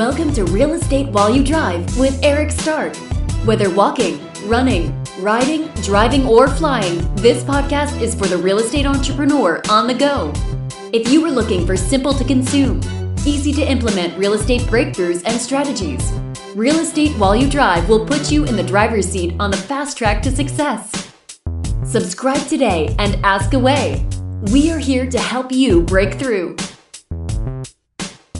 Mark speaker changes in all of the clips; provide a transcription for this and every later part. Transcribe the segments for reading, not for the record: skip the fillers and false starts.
Speaker 1: Welcome to Real Estate While You Drive with Eric Stark. Whether walking, running, riding, driving, or flying, this podcast is for the real estate entrepreneur on the go. If you are looking for simple to consume, easy to implement real estate breakthroughs and strategies, Real Estate While You Drive will put you in the driver's seat on the fast track to success. Subscribe today and ask away. We are here to help you break through.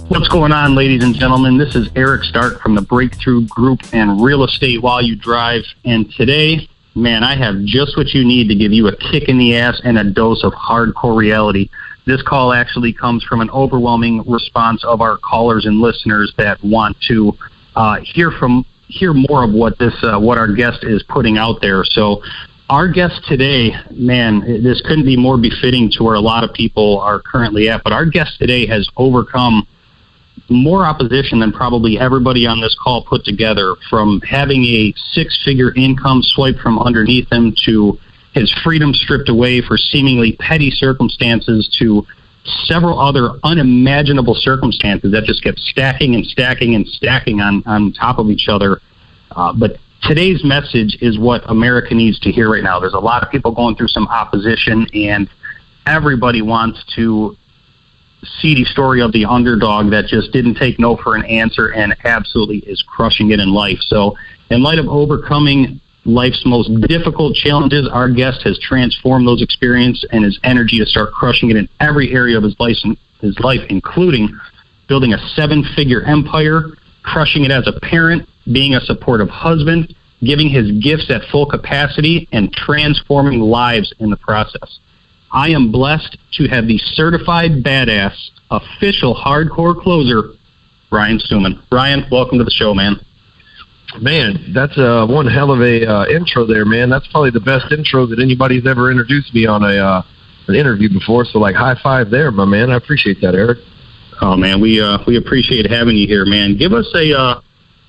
Speaker 2: What's going on, ladies and gentlemen? This is Eric Stark from the Breakthrough Group and Real Estate While You Drive. And today, man, I have just what you need to give you a kick in the ass and a dose of hardcore reality. This call actually comes from an overwhelming response of our callers and listeners that want to hear more of what our guest is putting out there. So our guest today, man, this couldn't be more befitting to where a lot of people are currently at. But our guest today has overcome more opposition than probably everybody on this call put together, from having a six-figure income swiped from underneath him to his freedom stripped away for seemingly petty circumstances to several other unimaginable circumstances that just kept stacking and stacking and stacking on top of each other. But today's message is what America needs to hear right now. There's a lot of people going through some opposition, and everybody wants to see the story of the underdog that just didn't take no for an answer and absolutely is crushing it in life. So in light of overcoming life's most difficult challenges, our guest has transformed those experiences and his energy to start crushing it in every area of his life, including building a seven-figure empire, crushing it as a parent, being a supportive husband, giving his gifts at full capacity, and transforming lives in the process. I am blessed to have the certified badass, official hardcore closer, Ryan Stewman. Ryan, welcome to the show, man.
Speaker 3: Man, that's one hell of a intro there, man. That's probably the best intro that anybody's ever introduced me on an interview before. So, high five there, my man. I appreciate that, Eric.
Speaker 2: Oh, man, we appreciate having you here, man. Give us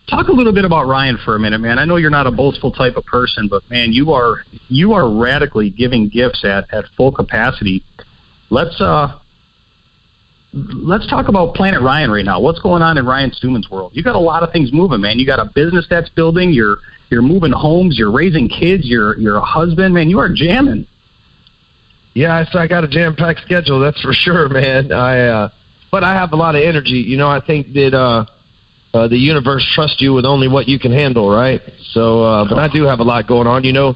Speaker 2: talk a little bit about Ryan for a minute, man. I know you're not a boastful type of person, but man, you are radically giving gifts at full capacity. Let's talk about Planet Ryan right now. What's going on in Ryan Stewman's world? You got a lot of things moving, man. You got a business that's building. You're moving homes. You're raising kids. You're a husband, man. You are jamming.
Speaker 3: Yeah, I got a jam-packed schedule. That's for sure, man. But I have a lot of energy. You know, I think that the universe trusts you with only what you can handle, right? So, but I do have a lot going on. You know,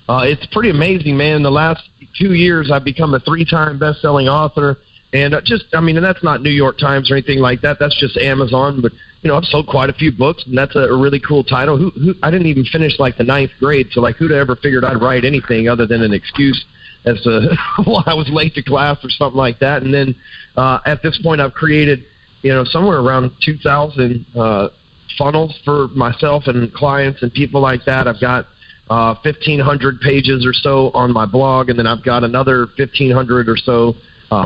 Speaker 3: it's pretty amazing, man. In the last 2 years, I've become a 3-time best-selling author. And and that's not New York Times or anything like that. That's just Amazon. But, you know, I've sold quite a few books, and that's a really cool title. Who I didn't even finish, the 9th grade. So, who'd ever figured I'd write anything other than an excuse as to why I was late to class or something like that. And then at this point, I've created, somewhere around 2,000 funnels for myself and clients and people like that. I've got 1,500 pages or so on my blog, and then I've got another 1,500 or so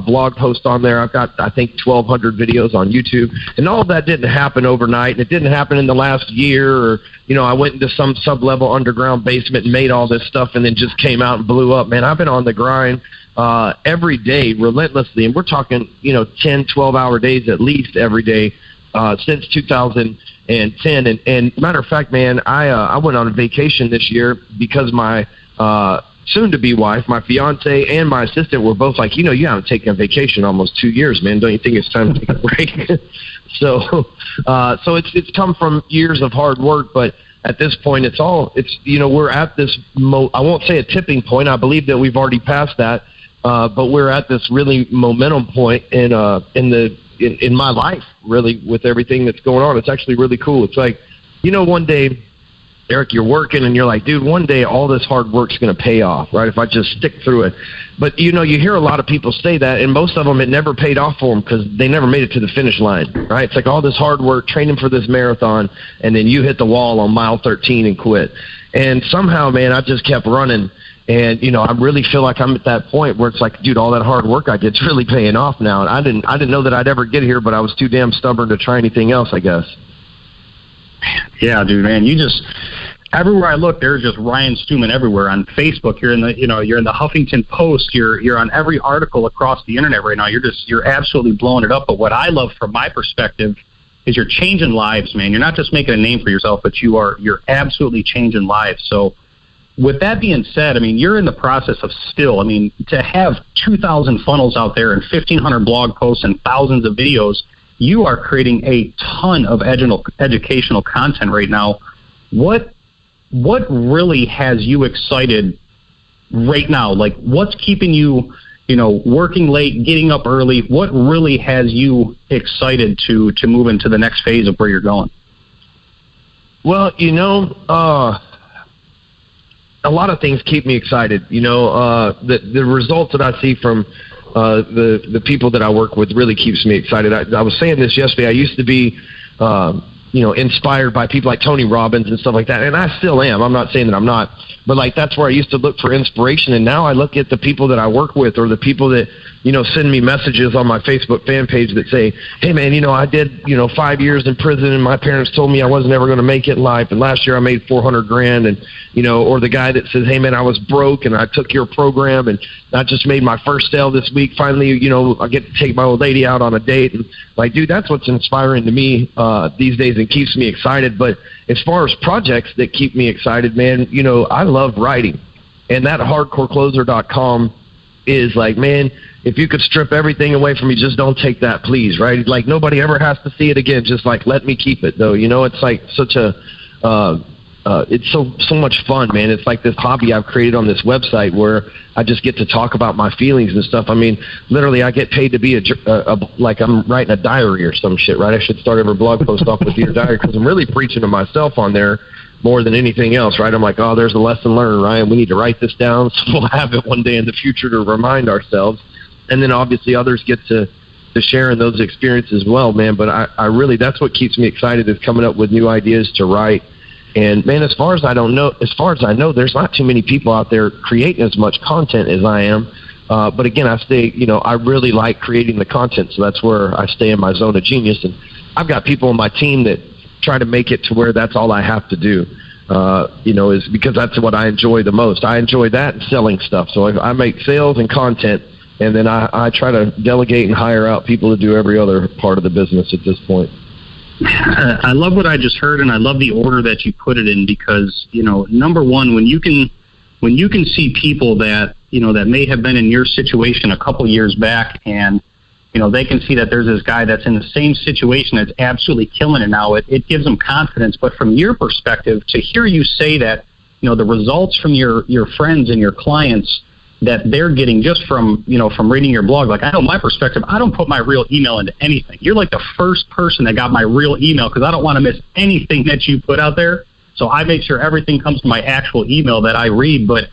Speaker 3: blog posts on there. I've got, I think, 1,200 videos on YouTube. And all of that didn't happen overnight, and it didn't happen in the last year, or, I went into some sub-level underground basement and made all this stuff and then just came out and blew up. Man, I've been on the grind every day relentlessly, and we're talking 10, 12-hour days at least every day since 2010. And matter of fact, man, I went on a vacation this year because my soon-to-be wife, my fiance, and my assistant were both like, you haven't taken a vacation almost 2 years, man. Don't you think it's time to take a break? So it's come from years of hard work, but at this point, we're at this, I won't say a tipping point. I believe that we've already passed that. But we're at this really momentum point in my life, really, with everything that's going on. It's actually really cool. It's like, one day, Eric, you're working and you're like, dude, one day all this hard work's going to pay off, right, if I just stick through it. But, you hear a lot of people say that, and most of them, it never paid off for them because they never made it to the finish line, right? It's like all this hard work, training for this marathon, and then you hit the wall on mile 13 and quit. And somehow, man, I just kept running. And, I really feel like I'm at that point where it's like, dude, all that hard work I did's really paying off now. And I didn't know that I'd ever get here, but I was too damn stubborn to try anything else, I guess.
Speaker 2: Yeah, dude, man, everywhere I look, there's just Ryan Stewman everywhere. On Facebook, you're in the Huffington Post, you're on every article across the internet right now. You're absolutely blowing it up. But what I love from my perspective you're changing lives, man. You're not just making a name for yourself, but you're absolutely changing lives. So with that being said, I mean, you're in the process of still, I mean, to have 2,000 funnels out there and 1,500 blog posts and thousands of videos, you are creating a ton of educational content right now. What really has you excited right now? Like, what's keeping you, working late, getting up early? What really has you excited to move into the next phase of where you're going?
Speaker 3: Well, a lot of things keep me excited. The results that I see from the people that I work with really keeps me excited. I was saying this yesterday. I used to be, inspired by people like Tony Robbins and stuff like that, and I still am. I'm not saying that I'm not, but like that's where I used to look for inspiration, and now I look at the people that I work with, or the people that send me messages on my Facebook fan page that say, hey man, I did 5 years in prison, and my parents told me I wasn't ever going to make it in life, and last year I made $400,000, and or the guy that says, hey man, I was broke and I took your program and I just made my first sale this week. Finally, I get to take my old lady out on a date, and like, dude, that's what's inspiring to me these days and keeps me excited. But as far as projects that keep me excited, man, I love writing, and that hardcorecloser.com is like, man, if you could strip everything away from me, just don't take that, please, right? Like, nobody ever has to see it again. Just like, let me keep it, though. It's like such a it's so much fun, man. It's like this hobby I've created on this website where I just get to talk about my feelings and stuff. I mean, literally, I get paid to be like I'm writing a diary or some shit, right? I should start every blog post off with Dear Diary, because I'm really preaching to myself on there more than anything else, right? I'm like, oh, there's a lesson learned, Ryan. We need to write this down so we'll have it one day in the future to remind ourselves. And then obviously others get to share in those experiences as well, man. But I really, that's what keeps me excited, is coming up with new ideas to write. And man, as far as I know, there's not too many people out there creating as much content as I am. But again, I really like creating the content, so that's where I stay in my zone of genius. And I've got people on my team that try to make it to where that's all I have to do. Is because that's what I enjoy the most. I enjoy that and selling stuff. So I make sales and content, and then I try to delegate and hire out people to do every other part of the business at this point.
Speaker 2: I love what I just heard, and I love the order that you put it in, because, number one, when you can see people that, that may have been in your situation a couple years back, and, they can see that there's this guy that's in the same situation that's absolutely killing it now, it gives them confidence. But from your perspective, to hear you say that, the results from your friends and your clients that they're getting just from reading your blog. Like, I know my perspective, I don't put my real email into anything. You're like the first person that got my real email, because I don't want to miss anything that you put out there. So I make sure everything comes to my actual email that I read. But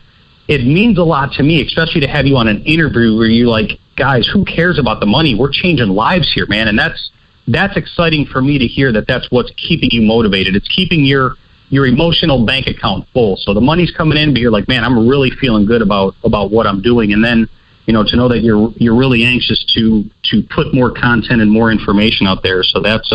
Speaker 2: it means a lot to me, especially to have you on an interview where you're like, guys, who cares about the money? We're changing lives here, man. And that's exciting for me to hear that that's what's keeping you motivated. It's keeping your emotional bank account full. So the money's coming in, but you're like, man, I'm really feeling good about what I'm doing. And then, to know that you're really anxious to put more content and more information out there. So that's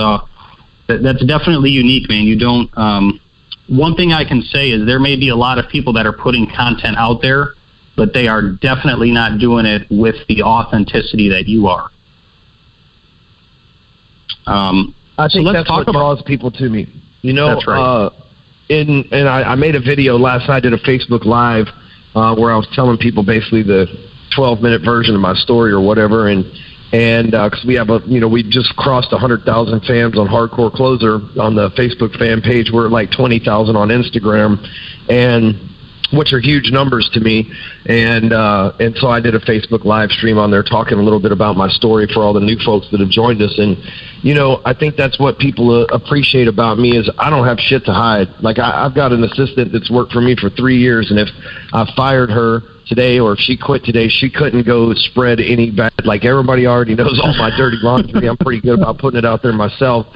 Speaker 2: definitely unique, man. You don't, one thing I can say is there may be a lot of people that are putting content out there, but they are definitely not doing it with the authenticity that you are.
Speaker 3: I think that's what draws people to me.
Speaker 2: That's right.
Speaker 3: And I made a video last night, did a Facebook Live where I was telling people basically the 12-minute version of my story or whatever, and because we have we just crossed 100,000 fans on Hardcore Closer on the Facebook fan page. We're at like 20,000 on Instagram, and which are huge numbers to me. And so I did a Facebook live stream on there talking a little bit about my story for all the new folks that have joined us. And, I think that's what people appreciate about me is I don't have shit to hide. Like I've got an assistant that's worked for me for 3 years, and if I fired her today or if she quit today, she couldn't go spread any bad. Like everybody already knows all my dirty laundry. I'm pretty good about putting it out there myself.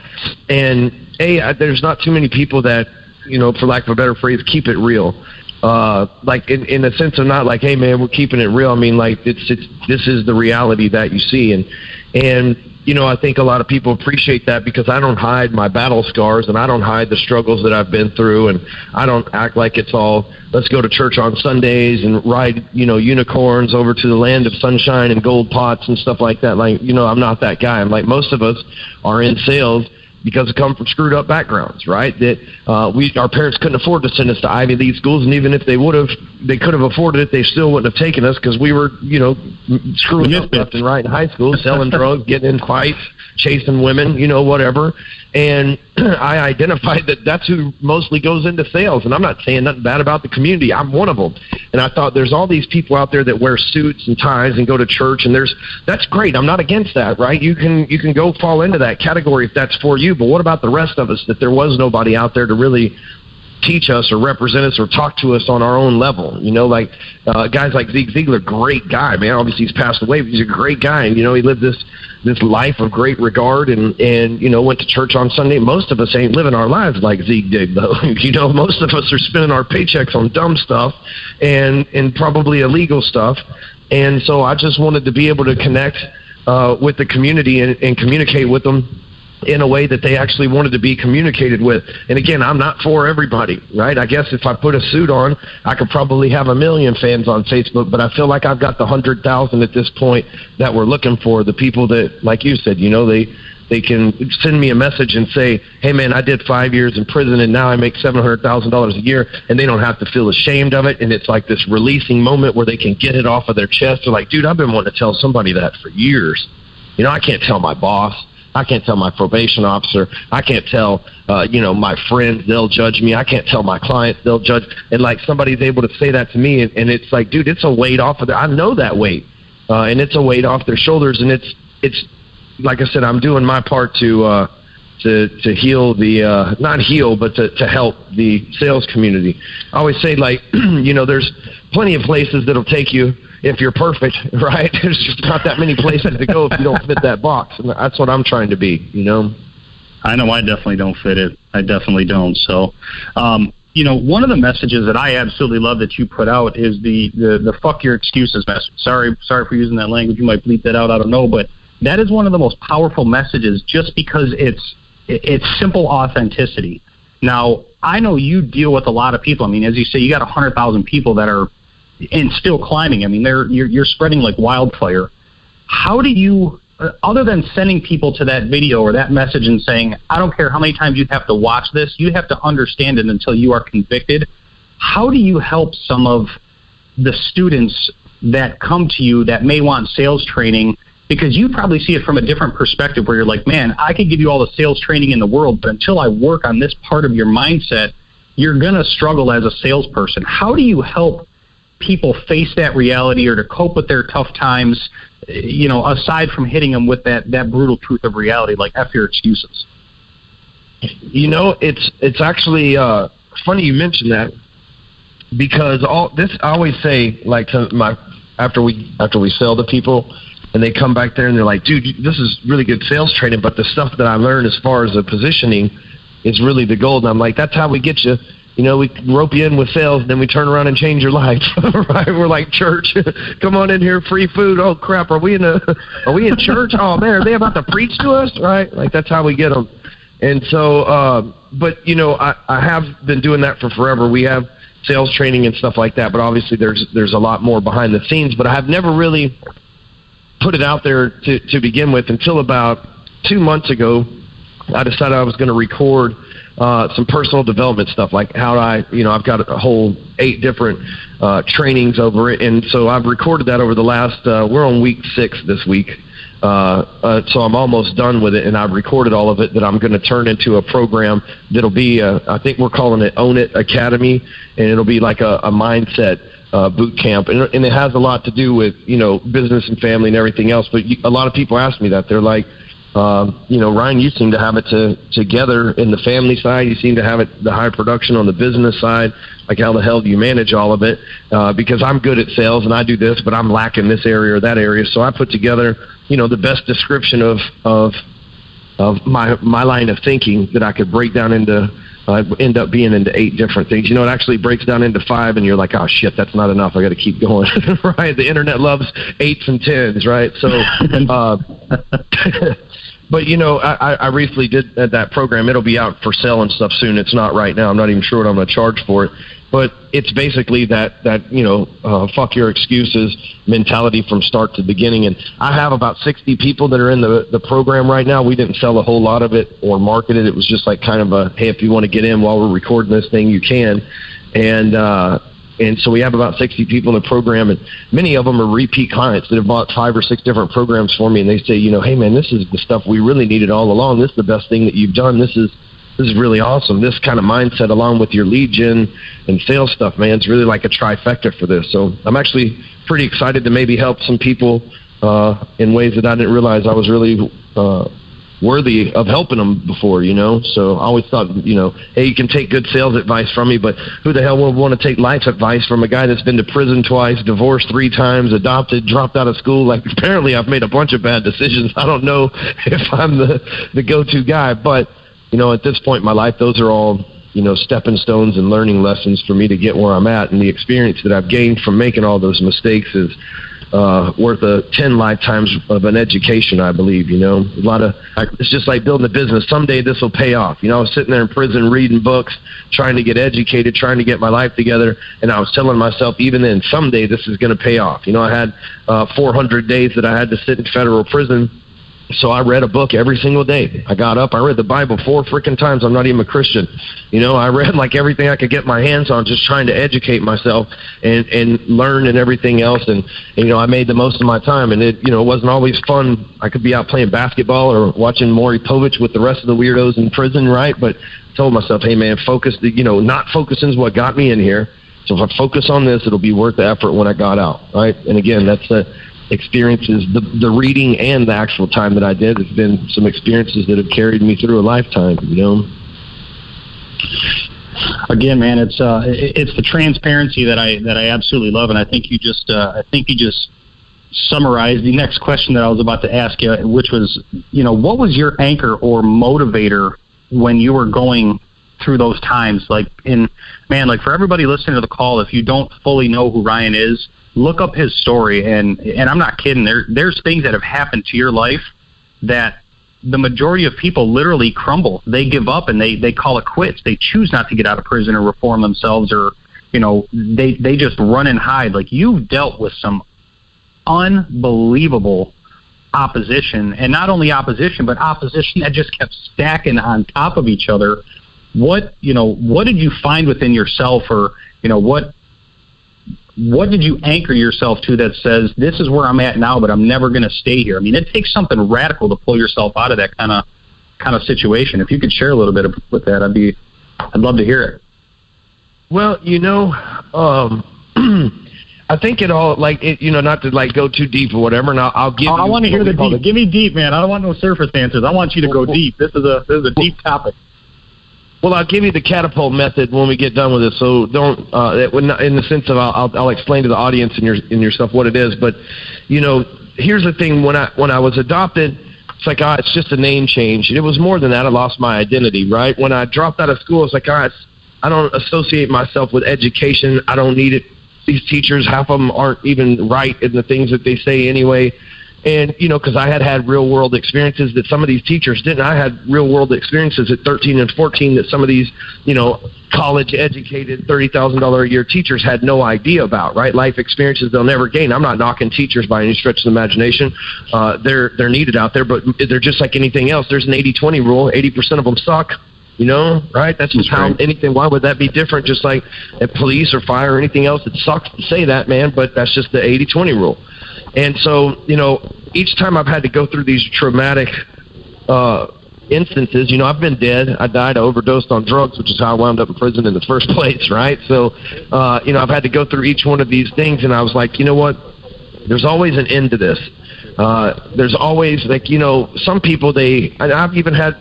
Speaker 3: And there's not too many people that, for lack of a better phrase, keep it real. Like in the sense of not like, hey man, we're keeping it real. I mean, like this is the reality that you see. And I think a lot of people appreciate that because I don't hide my battle scars and I don't hide the struggles that I've been through, and I don't act like it's all, let's go to church on Sundays and ride, unicorns over to the land of sunshine and gold pots and stuff like that. Like, I'm not that guy. I'm like, most of us are in sales because we come from screwed up backgrounds, right? That our parents couldn't afford to send us to Ivy League schools, and even if they could have afforded it, they still wouldn't have taken us because we were, screwing up left and right in high school, selling drugs, getting in fights, chasing women, whatever. And I identified that that's who mostly goes into sales. And I'm not saying nothing bad about the community. I'm one of them. And I thought there's all these people out there that wear suits and ties and go to church, and that's great. I'm not against that, right? You can go fall into that category if that's for you. But what about the rest of us, that there was nobody out there to really teach us or represent us or talk to us on our own level? Guys like Zig Ziglar, great guy, man. Obviously he's passed away, but he's a great guy. And, he lived this life of great regard and went to church on Sunday. Most of us ain't living our lives like Zig did, though. Most of us are spending our paychecks on dumb stuff and probably illegal stuff. And so I just wanted to be able to connect with the community and communicate with them in a way that they actually wanted to be communicated with. And again, I'm not for everybody, right? I guess if I put a suit on, I could probably have 1 million fans on Facebook, but I feel like I've got the 100,000 at this point that we're looking for. The people that, like you said, they can send me a message and say, hey man, I did 5 years in prison and now I make $700,000 a year, and they don't have to feel ashamed of it. And it's like this releasing moment where they can get it off of their chest. They're like, dude, I've been wanting to tell somebody that for years. I can't tell my boss. I can't tell my probation officer. I can't tell, my friends, they'll judge me. I can't tell my clients, they'll judge. And like somebody's able to say that to me, and it's like, dude, it's a weight off of I know that weight, and it's a weight off their shoulders. And it's like I said, I'm doing my part to heal the, not heal, but to help the sales community. I always say, there's plenty of places that'll take you if you're perfect, right? There's just not that many places to go if you don't fit that box. And that's what I'm trying to be,
Speaker 2: I know I definitely don't fit it. I definitely don't. So, one of the messages that I absolutely love that you put out is the fuck your excuses message. Sorry for using that language. You might bleep that out. I don't know. But that is one of the most powerful messages just because it's simple authenticity. Now, I know you deal with a lot of people. I mean, as you say, you got 100,000 people that are and still climbing. I mean, you're spreading like wildfire. How do you, other than sending people to that video or that message and saying, I don't care how many times you have to watch this, you have to understand it until you are convicted. How do you help some of the students that come to you that may want sales training? Because you probably see it from a different perspective where you're like, man, I could give you all the sales training in the world, but until I work on this part of your mindset, you're going to struggle as a salesperson. How do you help people face that reality or to cope with their tough times, aside from hitting them with that brutal truth of reality, like F your excuses?
Speaker 3: It's actually funny you mention that, because I always say, like, to after we sell to people and they come back there and they're like, dude, this is really good sales training, but the stuff that I learned as far as the positioning is really the gold. And I'm like, that's how we get you. We rope you in with sales, and then we turn around and change your life, right? We're like church. Come on in here, free food. Oh crap, are we in church? Oh man, are they about to preach to us, right? Like that's how we get them. And so, but I have been doing that for forever. We have sales training and stuff like that, but obviously there's a lot more behind the scenes. But I have never really put it out there to begin with until about 2 months ago. I decided I was going to record some personal development stuff, like how I've got a whole 8 different trainings over it. And so I've recorded that over the last, we're on week 6 this week. So I'm almost done with it, and I've recorded all of it that I'm going to turn into a program that'll be, I think we're calling it Own It Academy, and it'll be like a mindset boot camp. And it has a lot to do with, business and family and everything else. But a lot of people ask me that. They're like, Ryan, you seem to have it together in the family side. You seem to have the high production on the business side. Like, how the hell do you manage all of it? Because I'm good at sales and I do this, but I'm lacking this area or that area. So I put together, the best description of my line of thinking that I could break down into, end up being into 8 different things. It actually breaks down into 5, and you're like, oh shit, that's not enough. I got to keep going, right? The internet loves 8s and 10s, right? So, but, I recently did that program. It'll be out for sale and stuff soon. It's not right now. I'm not even sure what I'm going to charge for it. But it's basically that fuck your excuses mentality from start to beginning. And I have about 60 people that are in the program right now. We didn't sell a whole lot of it or market it. It was just like kind of a, hey, if you want to get in while we're recording this thing, you can. And so we have about 60 people in the program, and many of them are repeat clients that have bought 5 or 6 different programs for me. And they say, hey man, this is the stuff we really needed all along. This is the best thing that you've done. This is really awesome. This kind of mindset, along with your lead gen and sales stuff, man, it's really like a trifecta for this. So I'm actually pretty excited to maybe help some people in ways that I didn't realize I was really worthy of helping them before, So I always thought, hey, you can take good sales advice from me, but who the hell would want to take life advice from a guy that's been to prison twice, divorced 3 times, adopted, dropped out of school? Like, apparently I've made a bunch of bad decisions. I don't know if I'm the go-to guy, but at this point in my life, those are all, stepping stones and learning lessons for me to get where I'm at. And the experience that I've gained from making all those mistakes is worth 10 lifetimes of an education, I believe. It's just like building a business. Someday this will pay off. I was sitting there in prison reading books, trying to get educated, trying to get my life together. And I was telling myself, even then, someday this is going to pay off. I had 400 days that I had to sit in federal prison. So I read a book every single day. I got up, I read the Bible 4 freaking times. I'm not even a Christian. I read like everything I could get my hands on, just trying to educate myself and learn and everything else. And I made the most of my time. And it wasn't always fun. I could be out playing basketball or watching Maury Povich with the rest of the weirdos in prison, right? But I told myself, hey man, focus. Not focusing is what got me in here. So if I focus on this, it'll be worth the effort when I got out, right? And again, that's experiences, the reading and the actual time that I did. It's been some experiences that have carried me through a lifetime,
Speaker 2: Again, man, it's the transparency that I absolutely love, and I think you just summarized the next question that I was about to ask you, which was, what was your anchor or motivator when you were going through those times? Like, for everybody listening to the call, if you don't fully know who Ryan is, look up his story, and I'm not kidding. There's things that have happened to your life that the majority of people literally crumble. They give up and they call it quits. They choose not to get out of prison or reform themselves, or they just run and hide. Like, you've dealt with some unbelievable opposition, and not only opposition, but opposition that just kept stacking on top of each other. What did you find within yourself, or what did you anchor yourself to that says, this is where I'm at now, but I'm never going to stay here? I mean, it takes something radical to pull yourself out of that kind of situation. If you could share a little bit with that, I'd love to hear it.
Speaker 3: Well, I think it all, not to go too deep or whatever. And I'll give.
Speaker 2: I want to hear the deep. Give me deep, man. I don't want no surface answers. I want you to go deep. This is a deep topic.
Speaker 3: Well, I'll give you the catapult method when we get done with this. So don't, in the sense of I'll explain to the audience and yourself what it is. But here's the thing: when I was adopted, it's like it's just a name change. It was more than that. I lost my identity. Right when I dropped out of school, it's like I don't associate myself with education. I don't need it. These teachers, half of them aren't even right in the things that they say anyway. And, because I had real-world experiences that some of these teachers didn't. I had real-world experiences at 13 and 14 that some of these, college-educated, $30,000 a year teachers had no idea about, right? Life experiences they'll never gain. I'm not knocking teachers by any stretch of the imagination. They're needed out there, but they're just like anything else. There's an 80-20 rule. 80% of them suck. Right? That's just how anything. Why would that be different? Just like at police or fire or anything else, it sucks to say that, man, but that's just the 80-20 rule. And so, each time I've had to go through these traumatic instances, I've been dead. I died. I overdosed on drugs, which is how I wound up in prison in the first place, right? So, I've had to go through each one of these things, and I was like, you know what? There's always an end to this. There's always, some people, I've even had,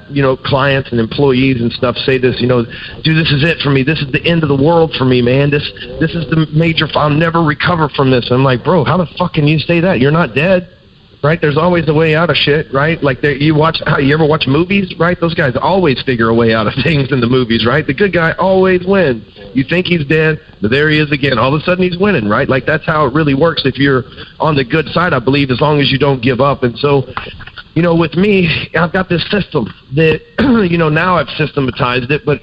Speaker 3: clients and employees and stuff say this, dude, this is it for me. This is the end of the world for me, man. This is the major, I'll never recover from this. I'm like, bro, how the fuck can you say that? You're not dead, right? There's always a way out of shit, right? Like you ever watch movies, right? Those guys always figure a way out of things in the movies, right? The good guy always wins. You think he's dead, but there he is again. All of a sudden he's winning, right? Like that's how it really works if you're on the good side, I believe, as long as you don't give up. And so with me, I've got this system that, now I've systematized it, but,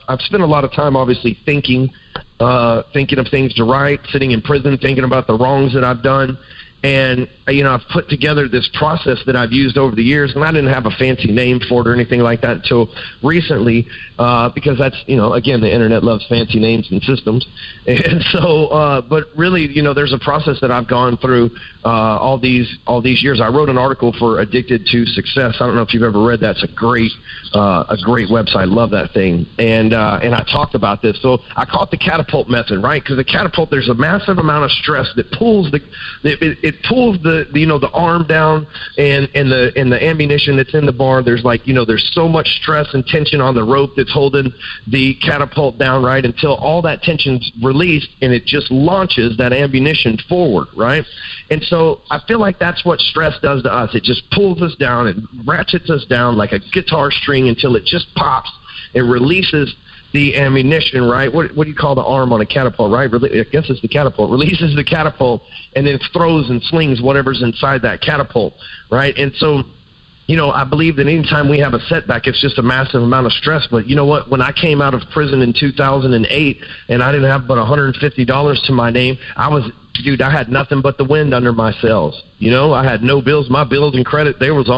Speaker 3: I've spent a lot of time obviously thinking of things to write, sitting in prison, thinking about the wrongs that I've done. And, I've put together this process that I've used over the years, and I didn't have a fancy name for it or anything like that until recently, because that's, again, the internet loves fancy names and systems. And so, but really, there's a process that I've gone through all these years. I wrote an article for Addicted to Success. I don't know if you've ever read that. It's a great website. Love that thing. And I talked about this. So I call it the catapult method, right? Because the catapult, there's a massive amount of stress that pulls it pulls the arm down and the ammunition that's in the bar. There's there's so much stress and tension on the rope that's holding the catapult down, right? Until all that tension's released and it just launches that ammunition forward, right? And so I feel like that's what stress does to us. It just pulls us down and ratchets us down like a guitar string until it just pops and releases the ammunition, right? What do you call the arm on a catapult, right? I guess it's the catapult. Releases the catapult and then throws and slings whatever's inside that catapult, right? And so, I believe that anytime we have a setback, it's just a massive amount of stress. But you know what? When I came out of prison in 2008 and I didn't have but $150 to my name, I had nothing but the wind under my sails. I had no bills. My bills and credit, that was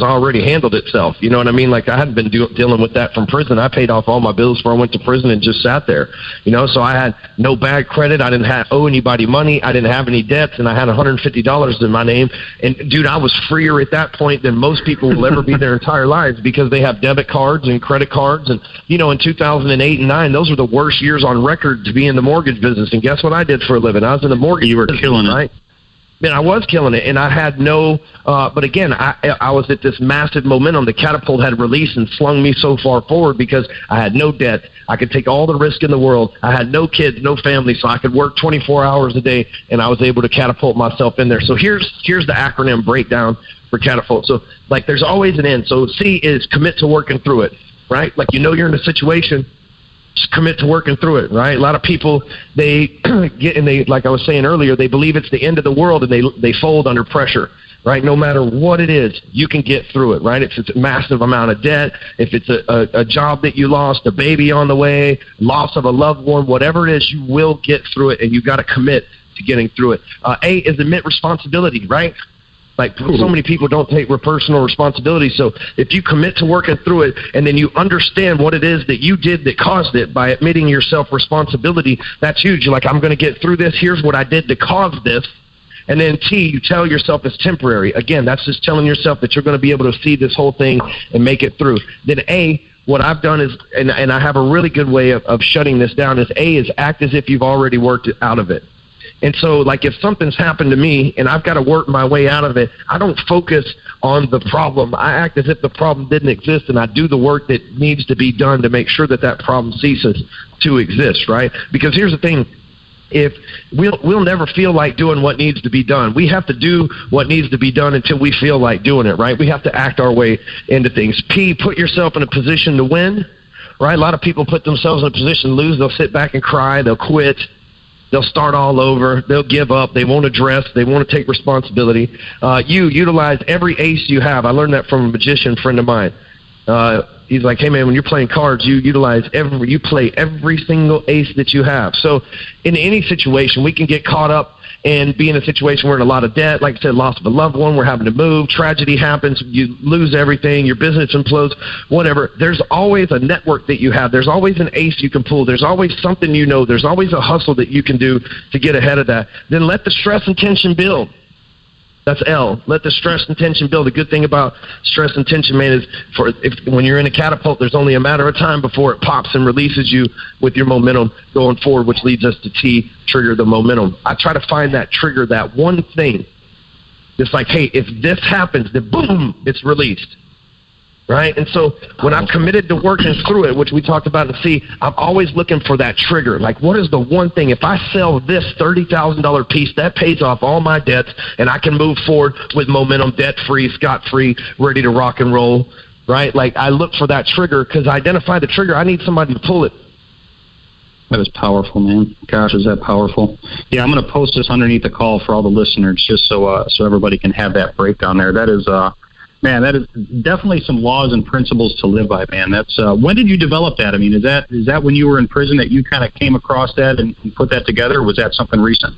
Speaker 3: already handled itself. You know what I mean? Like I hadn't been dealing with that from prison. I paid off all my bills before I went to prison and just sat there. So I had no bad credit. I didn't owe anybody money. I didn't have any debts, and I had $150 in my name. And dude, I was freer at that point than most people will ever be their entire lives, because they have debit cards and credit cards. And in 2008 and 9, those were the worst years on record to be in the mortgage business. And guess what I did for a living? I was in the mortgage.
Speaker 2: You were killing it,
Speaker 3: right? Man, I was killing it, and I had but again, I was at this massive momentum. The catapult had released and slung me so far forward because I had no debt. I could take all the risk in the world. I had no kids, no family, so I could work 24 hours a day, and I was able to catapult myself in there. So here's the acronym breakdown for catapult. So, there's always an end. So C is commit to working through it, right? You're in a situation, just commit to working through it, right? A lot of people, they get, and they, like I was saying earlier, they believe it's the end of the world, and they fold under pressure, right? No matter what it is, you can get through it, right? If it's a massive amount of debt, if it's a job that you lost, a baby on the way, loss of a loved one, whatever it is, you will get through it, and you got to commit to getting through it. A is admit responsibility, right? So many people don't take personal responsibility. So if you commit to working through it, and then you understand what it is that you did that caused it by admitting yourself responsibility, that's huge. You're like, I'm going to get through this. Here's what I did to cause this. And then T, you tell yourself it's temporary. Again, that's just telling yourself that you're going to be able to see this whole thing and make it through. Then A, what I've done is, and I have a really good way of shutting this down, is A is act as if you've already worked out of it. And so, if something's happened to me and I've got to work my way out of it, I don't focus on the problem. I act as if the problem didn't exist, and I do the work that needs to be done to make sure that problem ceases to exist, right? Because here's the thing. If we'll never feel like doing what needs to be done. We have to do what needs to be done until we feel like doing it, right? We have to act our way into things. P, put yourself in a position to win, right? A lot of people put themselves in a position to lose. They'll sit back and cry. They'll quit. They'll start all over. They'll give up. They won't address. They won't take responsibility. You utilize every ace you have. I learned that from a magician friend of mine. He's like, hey man, when you're playing cards, you play every single ace that you have. So in any situation, we can get caught up and be in a situation where we're in a lot of debt. Like I said, loss of a loved one, we're having to move, tragedy happens, you lose everything, your business implodes, whatever. There's always a network that you have. There's always an ace you can pull. There's always something there's always a hustle that you can do to get ahead of that. Then let the stress and tension build. That's L. Let the stress and tension build. The good thing about stress and tension, man, is when you're in a catapult, there's only a matter of time before it pops and releases you with your momentum going forward, which leads us to T, trigger the momentum. I try to find that trigger, that one thing. It's like, hey, if this happens, then boom, it's released. Right? And so when I'm committed to working through it, which we talked about in C, I'm always looking for that trigger. Like, what is the one thing? If I sell this $30,000 piece, that pays off all my debts, and I can move forward with momentum, debt-free, scot-free, ready to rock and roll. Right? Like, I look for that trigger because I identify the trigger. I need somebody to pull it.
Speaker 2: That is powerful, man. Gosh, is that powerful? Yeah, I'm going to post this underneath the call for all the listeners, just so everybody can have that breakdown there. That is, man, that is definitely some laws and principles to live by, man. That's when did you develop that? I mean, is that when you were in prison that you kind of came across that and put that together, or was that something recent?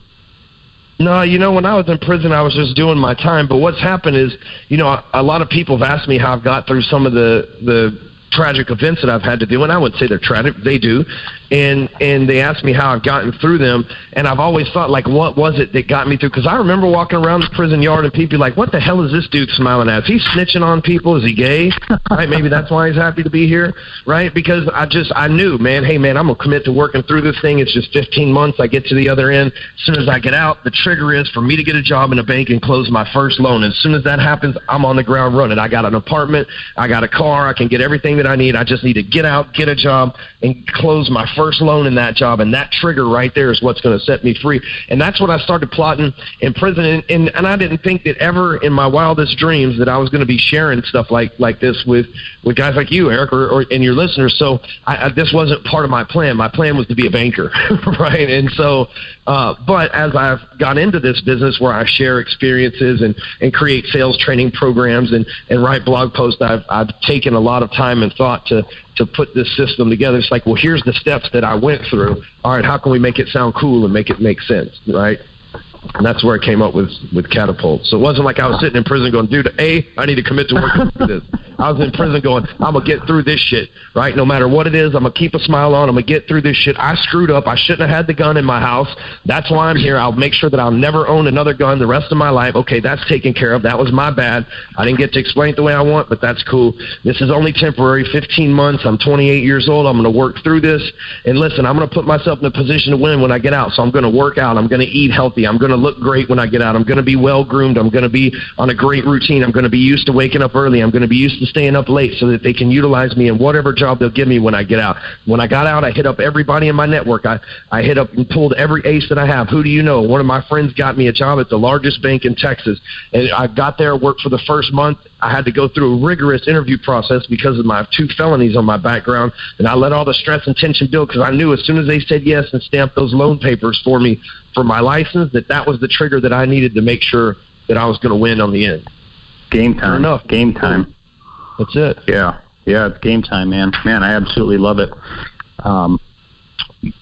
Speaker 3: No, when I was in prison, I was just doing my time. But what's happened is, a lot of people have asked me how I've got through some of the tragic events that I've had to do, and I wouldn't say they're tragic, they do, and they asked me how I've gotten through them, and I've always thought, like, what was it that got me through? Because I remember walking around the prison yard and people be like, what the hell is this dude smiling at? Is he snitching on people? Is he gay? Right? Maybe that's why he's happy to be here, right? Because I knew, man, hey, man, I'm going to commit to working through this thing. It's just 15 months. I get to the other end. As soon as I get out, the trigger is for me to get a job in a bank and close my first loan. As soon as that happens, I'm on the ground running. I got an apartment. I got a car. I can get everything that I need. I just need to get out, get a job, and close my first loan in that job. And that trigger right there is what's going to set me free. And that's what I started plotting in prison. And I didn't think that ever in my wildest dreams that I was going to be sharing stuff like this with guys like you, Eric, and your listeners. So this wasn't part of my plan. My plan was to be a banker, right? And so, but as I've got into this business where I share experiences and create sales training programs and write blog posts, I've taken a lot of time and thought to put this system together. It's like, well, here's the steps that I went through. All right, how can we make it sound cool and make it make sense, right? And that's where I came up with Catapult. So it wasn't like I was sitting in prison going, dude, I need to commit to working through this. I was in prison going, I'm going to get through this shit, right? No matter what it is, I'm going to keep a smile on. I'm going to get through this shit. I screwed up. I shouldn't have had the gun in my house. That's why I'm here. I'll make sure that I'll never own another gun the rest of my life. Okay, that's taken care of. That was my bad. I didn't get to explain it the way I want, but that's cool. This is only temporary, 15 months. I'm 28 years old. I'm going to work through this. And listen, I'm going to put myself in a position to win when I get out. So I'm going to work out. I'm going to eat healthy. I'm going to look great when I get out. I'm going to be well groomed. I'm going to be on a great routine. I'm going to be used to waking up early. I'm going to be used to staying up late so that they can utilize me in whatever job they'll give me when I get out. When I got out, I hit up everybody in my network. I hit up and pulled every ace that I have. Who do you know? One of my friends got me a job at the largest bank in Texas. And I got there, worked for the first month. I had to go through a rigorous interview process because of my 2 felonies on my background. And I let all the stress and tension build because I knew as soon as they said yes and stamped those loan papers for me for my license, that was the trigger that I needed to make sure that I was going to win on the end.
Speaker 2: Game time.
Speaker 3: Enough.
Speaker 2: Game time.
Speaker 3: That's it.
Speaker 2: Yeah, it's game time, man. Man, I absolutely love it.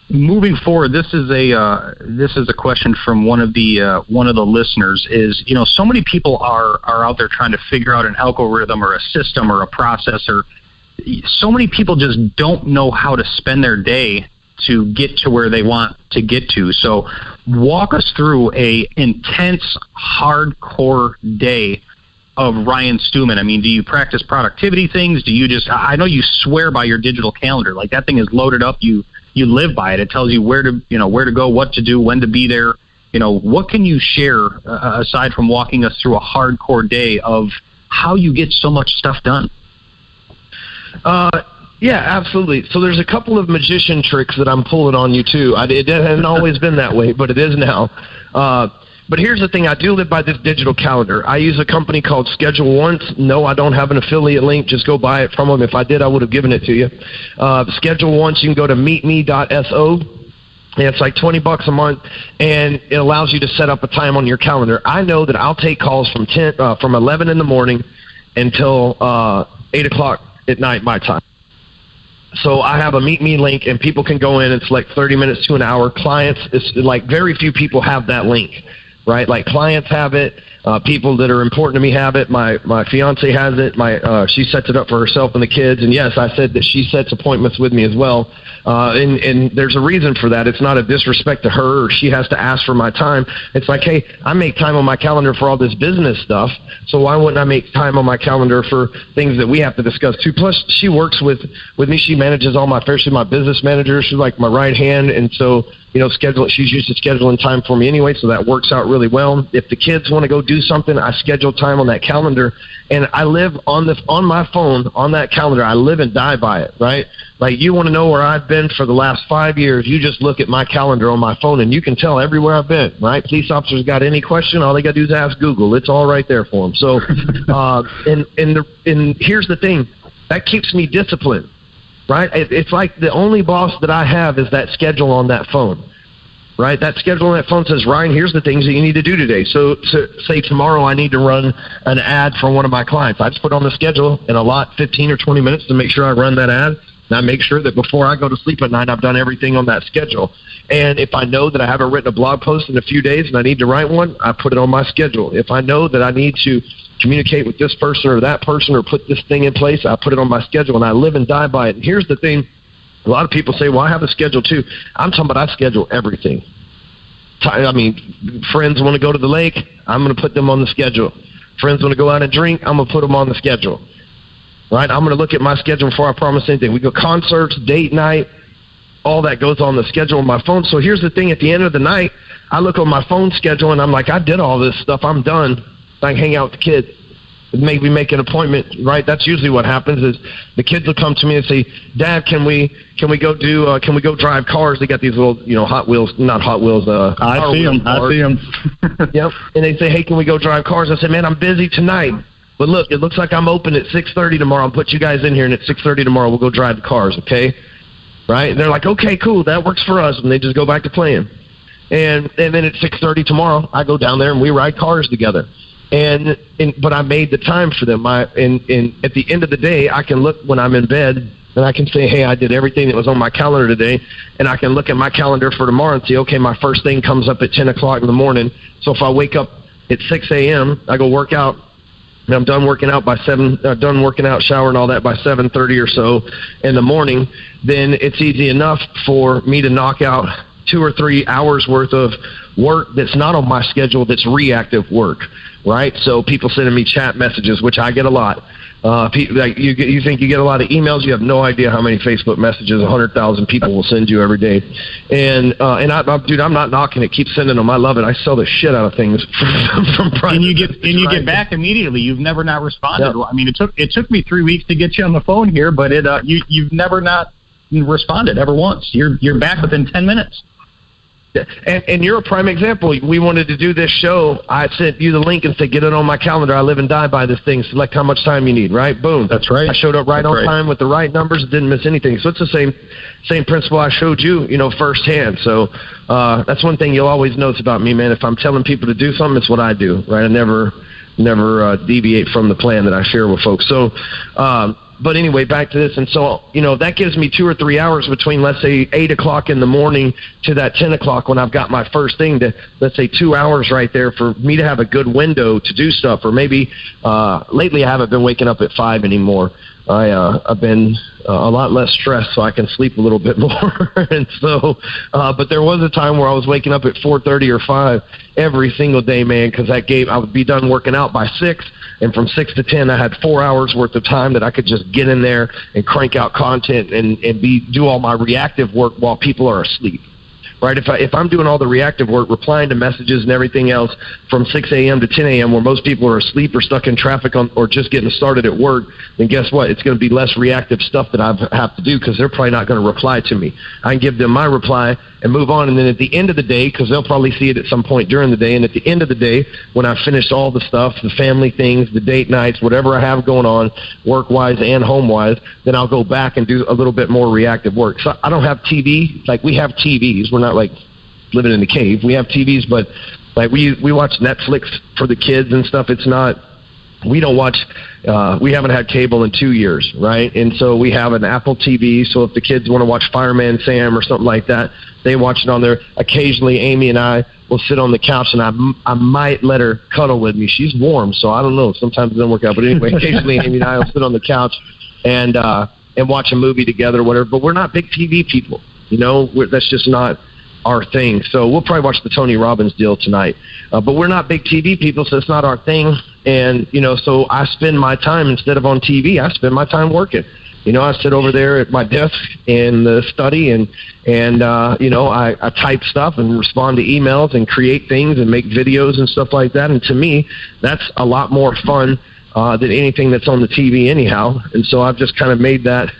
Speaker 2: Moving forward, this is a question from one of the listeners. Is so many people are out there trying to figure out an algorithm or a system or a process, or so many people just don't know how to spend their day to get to where they want to get to. So walk us through a intense, hardcore day of Ryan Stewman. I mean, do you practice productivity things? Do you I know you swear by your digital calendar. Like, that thing is loaded up. You live by it. It tells you where to go, what to do, when to be there. What can you share aside from walking us through a hardcore day of how you get so much stuff done?
Speaker 3: Yeah, absolutely. So there's a couple of magician tricks that I'm pulling on you too. It hasn't always been that way, but it is now. But here's the thing. I do live by this digital calendar. I use a company called Schedule Once. No, I don't have an affiliate link. Just go buy it from them. If I did, I would have given it to you. Schedule Once, you can go to meetme.so. And it's like $20 a month, and it allows you to set up a time on your calendar. I know that I'll take calls from 11 in the morning until 8 o'clock at night my time. So I have a Meet Me link, and people can go in. It's like 30 minutes to an hour. Clients, it's like very few people have that link, right? Like, clients have it. People that are important to me have it. My fiance has it. She sets it up for herself and the kids. And yes, I said that she sets appointments with me as well. And there's a reason for that. It's not a disrespect to her, or she has to ask for my time. It's like, hey, I make time on my calendar for all this business stuff, so why wouldn't I make time on my calendar for things that we have to discuss too? Plus, she works with me. She manages all my affairs. She's my business manager. She's like my right hand, and so she's used to scheduling time for me anyway, so that works out really well. If the kids want to go do something, I schedule time on that calendar, and I live on my phone, on that calendar. I live and die by it, right? Like, you want to know where I've been for the last 5 years, you just look at my calendar on my phone, and you can tell everywhere I've been, right? Police officers got any question, all they got to do is ask Google. It's all right there for them. So, and here's the thing. That keeps me disciplined. right? It's like the only boss that I have is that schedule on that phone, right? That schedule on that phone says, Ryan, here's the things that you need to do today. So say tomorrow I need to run an ad for one of my clients. I just put on the schedule and allot 15 or 20 minutes to make sure I run that ad. And I make sure that before I go to sleep at night, I've done everything on that schedule. And if I know that I haven't written a blog post in a few days and I need to write one, I put it on my schedule. If I know that I need to communicate with this person or that person or put this thing in place, I put it on my schedule, and I live and die by it. And here's the thing. A lot of people say, well, I have a schedule too. I'm talking about I schedule everything. I mean, friends want to go to the lake, I'm going to put them on the schedule. Friends want to go out and drink, I'm going to put them on the schedule. Right? I'm going to look at my schedule before I promise anything. We go concerts, date night, all that goes on the schedule on my phone. So here's the thing. At the end of the night, I look on my phone schedule, and I'm like, I did all this stuff. I'm done. I can hang out with the kids. Maybe make an appointment, right? That's usually what happens is the kids will come to me and say, Dad, can we go drive cars? They got these little, Hot Wheels, not Hot Wheels.
Speaker 2: I see them.
Speaker 3: Yep. And they say, hey, can we go drive cars? I say, man, I'm busy tonight. But look, it looks like I'm open at 6:30 tomorrow. I'll put you guys in here, and at 6:30 tomorrow we'll go drive the cars, okay? Right? And they're like, okay, cool, that works for us. And they just go back to playing. And then at 6:30 tomorrow, I go down there and we ride cars together. But I made the time for them. And at the end of the day, I can look when I'm in bed and I can say, hey, I did everything that was on my calendar today. And I can look at my calendar for tomorrow and say, okay, my first thing comes up at 10 o'clock in the morning. So if I wake up at 6 a.m., I go work out. And I'm done working out by 7. Done working out, shower, and all that by 7:30 or so in the morning. Then it's easy enough for me to knock out 2 or 3 hours worth of work that's not on my schedule. That's reactive work, right? So people sending me chat messages, which I get a lot. You think you get a lot of emails? You have no idea how many Facebook messages 100,000 people will send you every day. And dude, I'm not knocking it. Keep sending them. I love it. I sell the shit out of things from private.
Speaker 2: And you get back immediately. You've never not responded. Yep. I mean, it took me 3 weeks to get you on the phone here, but you've never not responded ever once. You're back within 10 minutes.
Speaker 3: And you're a prime example. We wanted to do this show. I sent you the link and said, get it on my calendar. I live and die by this thing. Select how much time you need, right? Boom.
Speaker 2: That's right.
Speaker 3: I showed up right on time with the right numbers. Didn't miss anything. So it's the same principle I showed you, firsthand. So that's one thing you'll always notice about me, man. If I'm telling people to do something, it's what I do, right? I never deviate from the plan that I share with folks. So, but anyway, back to this. And so, that gives me 2 or 3 hours between, let's say, 8 o'clock in the morning to that 10 o'clock when I've got my first thing to, let's say, 2 hours right there for me to have a good window to do stuff. Or maybe lately I haven't been waking up at 5 anymore. I've been a lot less stressed, so I can sleep a little bit more. And so, but there was a time where I was waking up at 4:30 or 5 every single day, man, because I would be done working out by 6, and from 6 to 10, I had 4 hours worth of time that I could just get in there and crank out content and do all my reactive work while people are asleep. Right? If I'm doing all the reactive work, replying to messages and everything else from 6 a.m. to 10 a.m. where most people are asleep or stuck in traffic or just getting started at work, then guess what? It's going to be less reactive stuff that I have to do because they're probably not going to reply to me. I can give them my reply and move on. And then at the end of the day, because they'll probably see it at some point during the day, and at the end of the day, when I've finished all the stuff, the family things, the date nights, whatever I have going on, work-wise and home-wise, then I'll go back and do a little bit more reactive work. So I don't have TV. Like, we have TVs. We're not like living in the cave. We have TVs, but like we watch Netflix for the kids and stuff. It's not, we don't watch, we haven't had cable in 2 years, right? And so we have an Apple TV, so if the kids want to watch Fireman Sam or something like that, they watch it on there. Occasionally, Amy and I will sit on the couch, and I might let her cuddle with me. She's warm, so I don't know. Sometimes it doesn't work out. But anyway, occasionally, Amy and I will sit on the couch and watch a movie together or whatever. But we're not big TV people, that's just not our thing. So we'll probably watch the Tony Robbins deal tonight. But we're not big TV people, so it's not our thing. And, so I spend my time, instead of on TV, I spend my time working. I sit over there at my desk in the study and I type stuff and respond to emails and create things and make videos and stuff like that. And to me, that's a lot more fun than anything that's on the TV anyhow. And so I've just kind of made that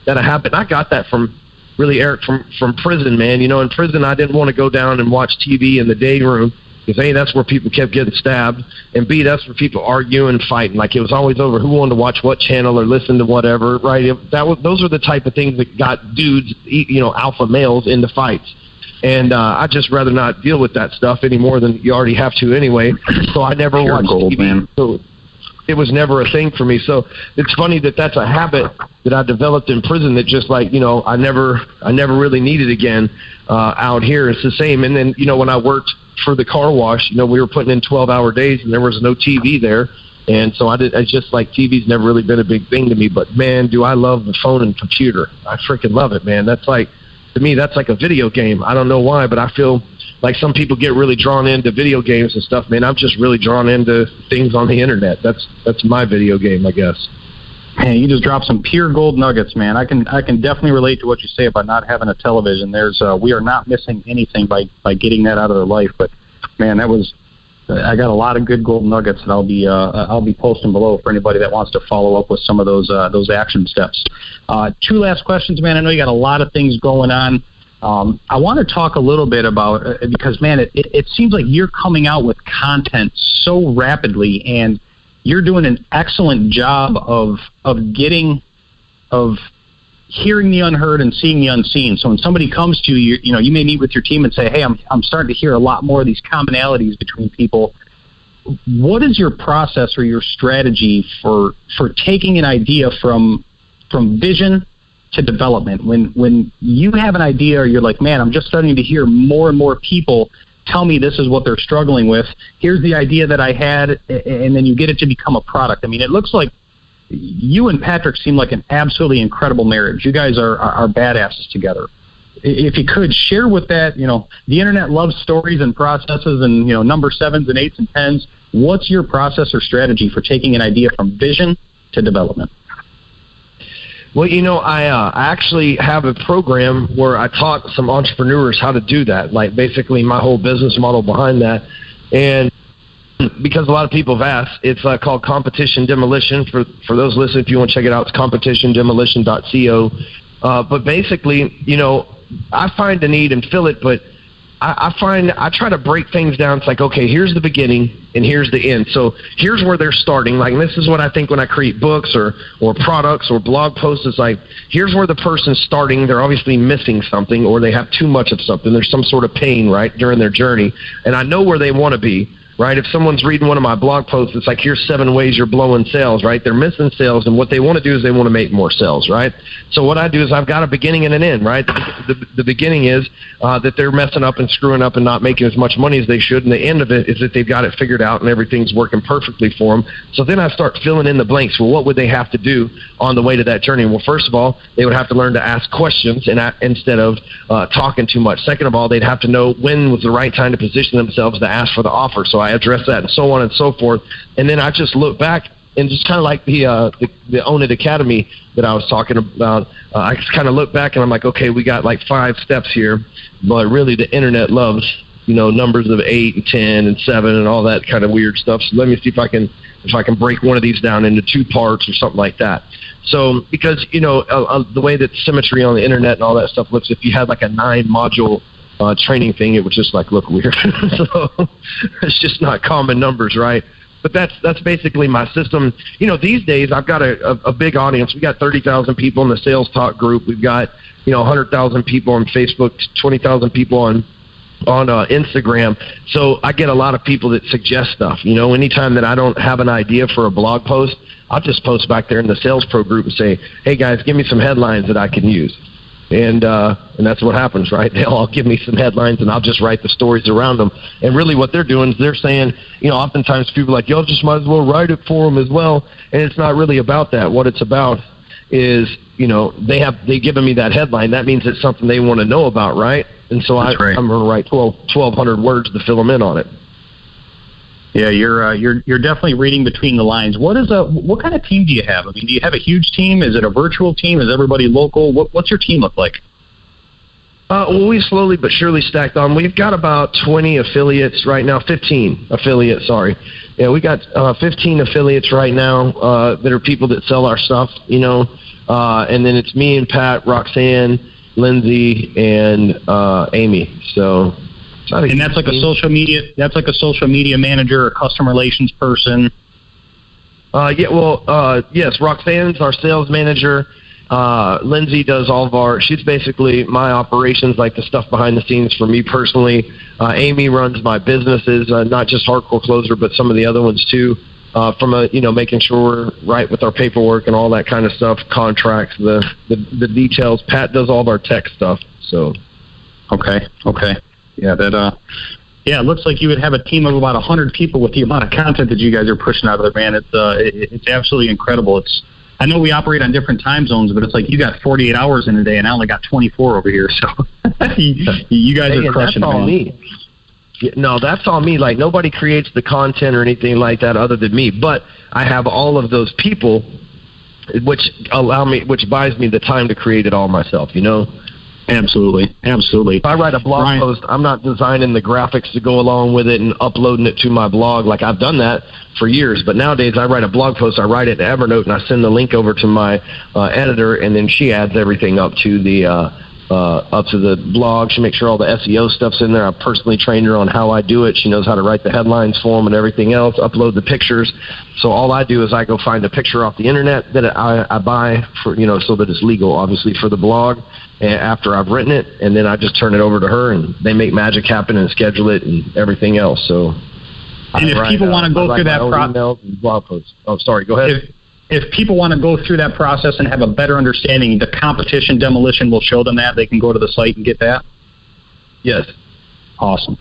Speaker 3: a habit. I got that from really, Eric, from prison, man. In prison, I didn't want to go down and watch TV in the day room Because A, that's where people kept getting stabbed, and B, that's where people arguing and fighting. Like, it was always over who wanted to watch what channel or listen to whatever, right? Those are the type of things that got dudes, alpha males, into fights. And I'd just rather not deal with that stuff any more than you already have to anyway. So I never watched TV. Man. So it was never a thing for me. So it's funny that that's a habit that I developed in prison that just I never really needed again out here. It's the same. And then, when I worked for the car wash, we were putting in 12-hour days and there was no TV there. And so I just TV's never really been a big thing to me, but man, do I love the phone and computer. I freaking love it, man. To me, that's like a video game. I don't know why, but I feel like some people get really drawn into video games and stuff. Man, I'm just really drawn into things on the internet. That's my video game, I guess.
Speaker 2: Hey, you just dropped some pure gold nuggets, man. I can definitely relate to what you say about not having a television. We are not missing anything by getting that out of their life. But man, I got a lot of good gold nuggets that I'll be posting below for anybody that wants to follow up with some of those action steps. 2 last questions, man. I know you got a lot of things going on. I want to talk a little bit about because, man, it seems like you're coming out with content so rapidly, and you're doing an excellent job of hearing the unheard and seeing the unseen. So when somebody comes to you, you may meet with your team and say, hey, I'm starting to hear a lot more of these commonalities between people. What is your process or your strategy for taking an idea from vision to development? When you have an idea or you're like, man, I'm just starting to hear more and more people tell me this is what they're struggling with. Here's the idea that I had, and then you get it to become a product. I mean, it looks like you and Patrick seem like an absolutely incredible marriage. You guys are badasses together. If you could share with that, the internet loves stories and processes and, number 7s and 8s and 10s. What's your process or strategy for taking an idea from vision to development?
Speaker 3: Well, I actually have a program where I taught some entrepreneurs how to do that, like basically my whole business model behind that. And because a lot of people have asked, it's called Competition Demolition. For those listening, if you want to check it out, it's competitiondemolition.co. But basically, I find a need and fill it, but I try to break things down. It's like, okay, here's the beginning and here's the end. So here's where they're starting. Like, this is what I think when I create books or products or blog posts. It's like, here's where the person's starting. They're obviously missing something, or they have too much of something. There's some sort of pain, right, during their journey. And I know where they want to be. Right? If someone's reading one of my blog posts, it's like, here's 7 ways you're blowing sales, right? They're missing sales, and what they want to do is they want to make more sales, right? So what I do is I've got a beginning and an end, right? The beginning is that they're messing up and screwing up and not making as much money as they should, and the end of it is that they've got it figured out and everything's working perfectly for them. So then I start filling in the blanks. Well, what would they have to do on the way to that journey? Well, first of all, they would have to learn to ask questions instead of talking too much. Second of all, they'd have to know when was the right time to position themselves to ask for the offer. So I address that and so on and so forth. And then I just look back and just kind of like the Own It Academy that I was talking about. I just kind of look back and I'm like, okay, we got like 5 steps here, but really the internet loves, numbers of 8 and 10 and 7 and all that kind of weird stuff. So let me see if I can break one of these down into 2 parts or something like that. So because, the way that symmetry on the internet and all that stuff looks, if you had like a 9-module training thing, it would just look weird. So it's just not common numbers, right? But that's basically my system. These days I've got a big audience. We got 30,000 people in the Sales Talk group. We've got 100,000 people on Facebook, 20,000 people on Instagram. So I get a lot of people that suggest stuff. Anytime that I don't have an idea for a blog post, I'll just post back there in the Sales Pro group and say, hey guys, give me some headlines that I can use. And that's what happens, right? They'll all give me some headlines, and I'll just write the stories around them. And really what they're doing is they're saying, oftentimes people are like, y'all just might as well write it for them as well. And it's not really about that. What it's about is, they've given me that headline. That means it's something they want to know about, right? And so I'm going to write 1,200 words to fill them in on it.
Speaker 2: Yeah, you're definitely reading between the lines. What kind of team do you have? I mean, do you have a huge team? Is it a virtual team? Is everybody local? What's your team look like?
Speaker 3: Well, we slowly but surely stacked on. We've got about 20 affiliates right now, 15 affiliates, sorry. Yeah, we got 15 affiliates right now that are people that sell our stuff, and then it's me and Pat, Roxanne, Lindsay, and Amy. So
Speaker 2: And that's like a social media. That's like a social media manager, a customer relations person.
Speaker 3: Yes, Roxanne's our sales manager. Lindsay does all of she's basically my operations, like the stuff behind the scenes for me personally. Amy runs my businesses, not just Hardcore Closer, but some of the other ones too. Making sure we're right with our paperwork and all that kind of stuff, contracts, the details. Pat does all of our tech stuff. So,
Speaker 2: okay, yeah, it looks like you would have a team of about 100 people with the amount of content that you guys are pushing out of there, man. It's absolutely incredible. I know we operate on different time zones, but it's like you got 48 hours in a day, and I only got 24 over here. So you guys are crushing,
Speaker 3: that's all
Speaker 2: man.
Speaker 3: Me. No, that's all me. Like, nobody creates the content or anything like that other than me. But I have all of those people, which buys me the time to create it all myself, you know?
Speaker 2: Absolutely.
Speaker 3: If I write a blog post, I'm not designing the graphics to go along with it and uploading it to my blog. Like, I've done that for years, but nowadays I write a blog post, I write it in Evernote, and I send the link over to my editor, and then she adds everything up to the blog. She makes sure all the SEO stuff's in there. I personally trained her on how I do it. She knows how to write the headlines for them and everything else, upload the pictures. So all I do is I go find a picture off the internet that I buy for, so that it's legal, obviously, for the blog, and after I've written it, and then I just turn it over to her, and they make magic happen and schedule it and everything else. So,
Speaker 2: and if people want to go through that process,
Speaker 3: blog posts. Oh, sorry, go ahead.
Speaker 2: If people want to go through that process and have a better understanding, the Competition Demolition will show them that. They can go to the site and get that?
Speaker 3: Yes.
Speaker 2: Awesome.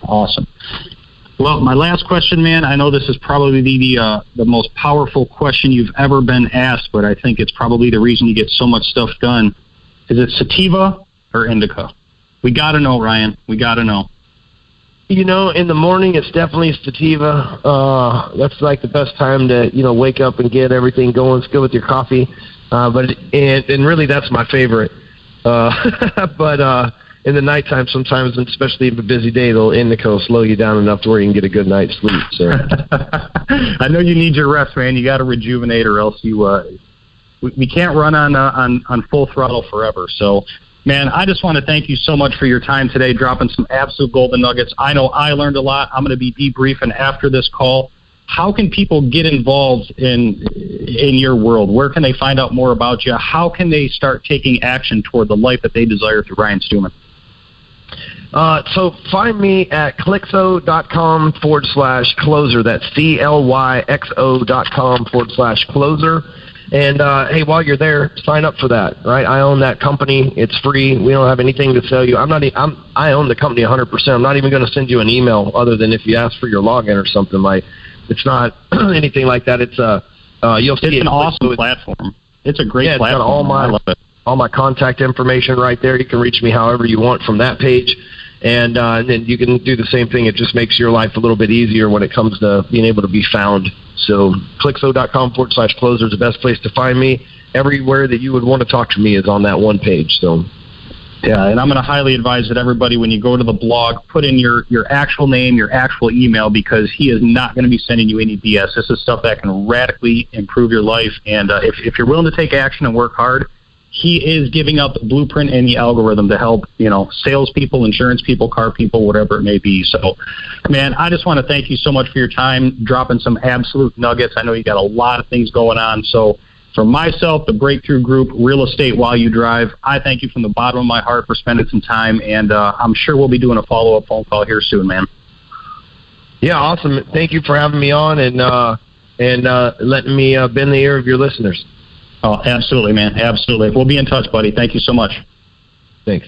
Speaker 2: Well, my last question, man, I know this is probably the most powerful question you've ever been asked, but I think it's probably the reason you get so much stuff done. Is it sativa or indica? We got to know, Ryan. We got to know.
Speaker 3: In the morning, it's definitely sativa. That's like the best time to, wake up and get everything going. It's good with your coffee. And really, that's my favorite. But in the nighttime, sometimes, and especially if a busy day, the indica will slow you down enough to where you can get a good night's sleep. So
Speaker 2: I know you need your rest, man. You got to rejuvenate, or else we can't run on full throttle forever. So, man, I just want to thank you so much for your time today, dropping some absolute golden nuggets. I know I learned a lot. I'm going to be debriefing after this call. How can people get involved in your world? Where can they find out more about you? How can they start taking action toward the life that they desire through Ryan Stewman?
Speaker 3: So find me at Clyxo.com/closer. That's CLYXO.com/closer. And, hey, while you're there, sign up for that, right? I own that company. It's free. We don't have anything to sell you. I own the company 100%. I'm not even going to send you an email other than if you ask for your login or something. Like, it's not anything like that. It's you'll see
Speaker 2: it's an awesome platform. It's a great platform.
Speaker 3: Got
Speaker 2: I love it.
Speaker 3: All my contact information right there. You can reach me however you want from that page. And then you can do the same thing. It just makes your life a little bit easier when it comes to being able to be found. So Clyxo.com/closer is the best place to find me. Everywhere that you would want to talk to me is on that one page. So,
Speaker 2: yeah, and I'm going to highly advise that everybody, when you go to the blog, put in your actual name, your actual email, because he is not going to be sending you any BS. This is stuff that can radically improve your life. And if you're willing to take action and work hard, he is giving out the blueprint and the algorithm to help, salespeople, insurance people, car people, whatever it may be. So, man, I just want to thank you so much for your time, dropping some absolute nuggets. I know you got a lot of things going on. So for myself, the Breakthrough Group, Real Estate While You Drive, I thank you from the bottom of my heart for spending some time. And I'm sure we'll be doing a follow-up phone call here soon, man.
Speaker 3: Yeah, awesome. Thank you for having me on and letting me bend the ear of your listeners.
Speaker 2: Oh, absolutely, man. Absolutely. We'll be in touch, buddy. Thank you so much.
Speaker 3: Thanks.